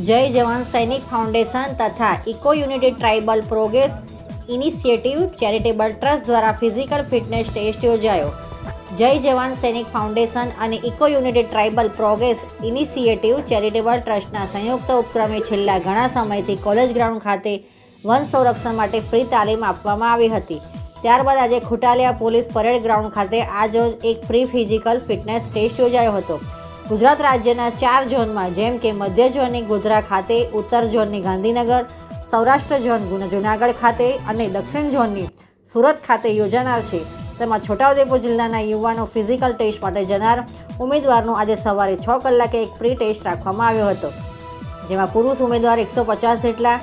જય જવાન સૈનિક ફાઉન્ડેશન તથા eco unity tribal progress initiative charitable trust દ્વારા ફિઝિકલ ફિટનેસ ટેસ્ટ યોજાયો। જય જવાન સૈનિક ફાઉન્ડેશન અને eco unity tribal progress initiative charitable ટ્રસ્ટના સંયુક્ત ઉપક્રમે છેલ્લા ઘણા સમયથી કોલેજ ગ્રાઉન્ડ ખાતે વન સંરક્ષણ માટે ફ્રી તાલીમ આપવામાં આવી હતી। ત્યારબાદ આજે ખુટાલિયા પોલીસ પરેડ ગ્રાઉન્ડ ખાતે આજરોજ એક ફ્રી ફિઝિકલ ફિટનેસ ટેસ્ટ યોજાયો હતો। ગુજરાત રાજ્યના 4 ઝોનમાં જેમ કે મધ્ય ઝોનની ગોધરા ખાતે, ઉત્તર ઝોનની ગાંધીનગર, સૌરાષ્ટ્ર ઝોન જૂનાગઢ ખાતે અને દક્ષિણ ઝોનની સુરત ખાતે યોજાનાર છે। તેમાં છોટાઉદેપુર જિલ્લાના યુવાનો ફિઝિકલ ટેસ્ટ માટે જનાર ઉમેદવારનો આજે સવારે 6 કલાકે એક ફ્રી ટેસ્ટ રાખવામાં આવ્યો હતો, જેમાં પુરુષ ઉમેદવાર 150 જેટલા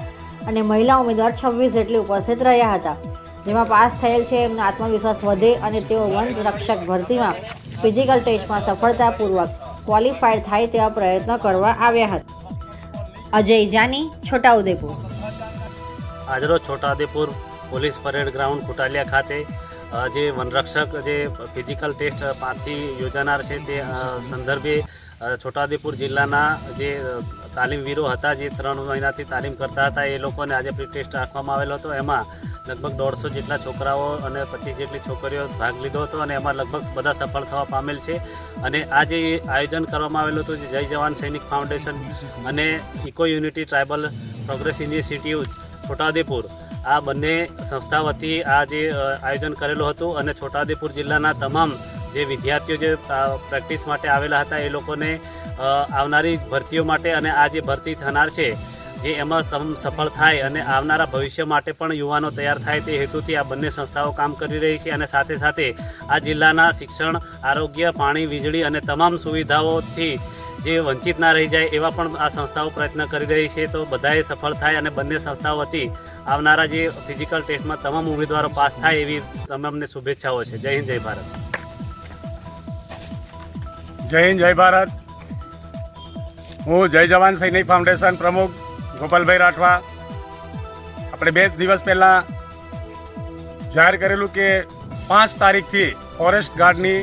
અને મહિલા ઉમેદવાર 26 જેટલી ઉપસ્થિત રહ્યા હતા। જેમાં પાસ થયેલ છે એમનો આત્મવિશ્વાસ વધે અને તેઓ વનરક્ષક ભરતીમાં ફિઝિકલ ટેસ્ટમાં સફળતાપૂર્વક ક્વોલિફાઈડ થાય તેવા પ્રયત્નો કરવા આવ્યા હતા। અજય જાની, છોટાઉદેપુર। આજરોજ છોટાઉદેપુર પોલીસ પરેડ ગ્રાઉન્ડ ખુટાલિયા ખાતે જે વનરક્ષક જે ફિઝિકલ ટેસ્ટ 5થી યોજાનાર છે તે સંદર્ભે છોટાઉદેપુર જિલ્લાના જે તાલીમવીરો હતા, જે 3 મહિનાથી તાલીમ કરતા હતા, એ લોકોને આજે ફ્રી ટેસ્ટ રાખવામાં આવેલો હતો। એમાં લગભગ 150 જેટલા છોકરાઓ અને 25 જેટલી છોકરીઓ ભાગ લીધો હતો અને એમાં લગભગ બધા સફળ થવા પામેલ છે। અને આ જે આયોજન કરવામાં આવેલું હતું, જય જવાન સૈનિક ફાઉન્ડેશન અને eco unity tribal progress initiative Chhota Udepur, આ બંને સંસ્થા વતી આ જે આયોજન કરેલું હતું અને છોટાઉદેપુર જિલ્લાના તમામ જે વિદ્યાર્થીઓ જે પ્રેક્ટિસ માટે આવેલા હતા એ લોકોને આવનારી ભરતીઓ માટે અને આ જે ભરતી થનાર છે જે એમાં સફળ થાય અને આવનારા ભવિષ્ય માટે પણ યુવાનો તૈયાર થાય તે હેતુથી આ બંને સંસ્થાઓ કામ કરી રહી છે। અને સાથે સાથે આ જિલ્લાના શિક્ષણ, આરોગ્ય, પાણી, વીજળી અને તમામ સુવિધાઓથી જે વંચિત ના રહી જાય એવા પણ આ સંસ્થાઓ પ્રયત્ન કરી રહી છે। તો બધાએ સફળ થાય અને બંને સંસ્થાઓ વતી આવનારા જે ફિઝિકલ ટેસ્ટમાં તમામ ઉમેદવારો પાસ થાય એવી તમામને શુભેચ્છાઓ છે। જય હિન્દ, જય ભારત। જય હિન્દ, જય ભારત। હું જય જવાન સૈનિક ફાઉન્ડેશન પ્રમુખ ગોપાલભાઈ રાઠવા। આપણે 2 દિવસ પહેલાં જાહેર કરેલું કે 5 તારીખથી ફોરેસ્ટ ગાર્ડની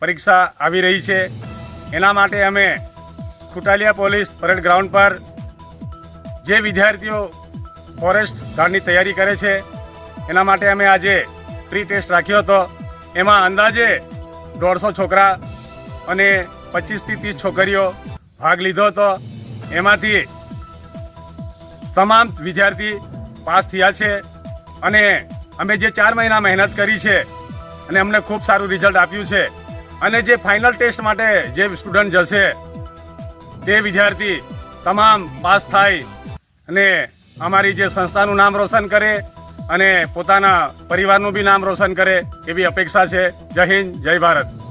પરીક્ષા આવી રહી છે। એના માટે અમે ખુટાલિયા પોલીસ પરેડ ગ્રાઉન્ડ પર જે વિદ્યાર્થીઓ ફોરેસ્ટ ગાર્ડની તૈયારી કરે છે એના માટે અમે આજે ફ્રી ટેસ્ટ રાખ્યો હતો। એમાં અંદાજે 150 છોકરા અને 25થી 30 છોકરીઓ ભાગ લીધો હતો। એમાંથી તમામ વિદ્યાર્થી પાસ થયા છે અને અમે જે 4 મહિના મહેનત કરી છે અને અમને ખૂબ સારું રિઝલ્ટ આપ્યું છે। અને જે ફાઇનલ ટેસ્ટ માટે જે સ્ટુડન્ટ જશે તે વિદ્યાર્થી તમામ પાસ થાય અને અમારી જે સંસ્થાનું નામ રોશન કરે અને પોતાના પરિવારનું બી નામ રોશન કરે એવી અપેક્ષા છે। જય હિન્દ, જય ભારત।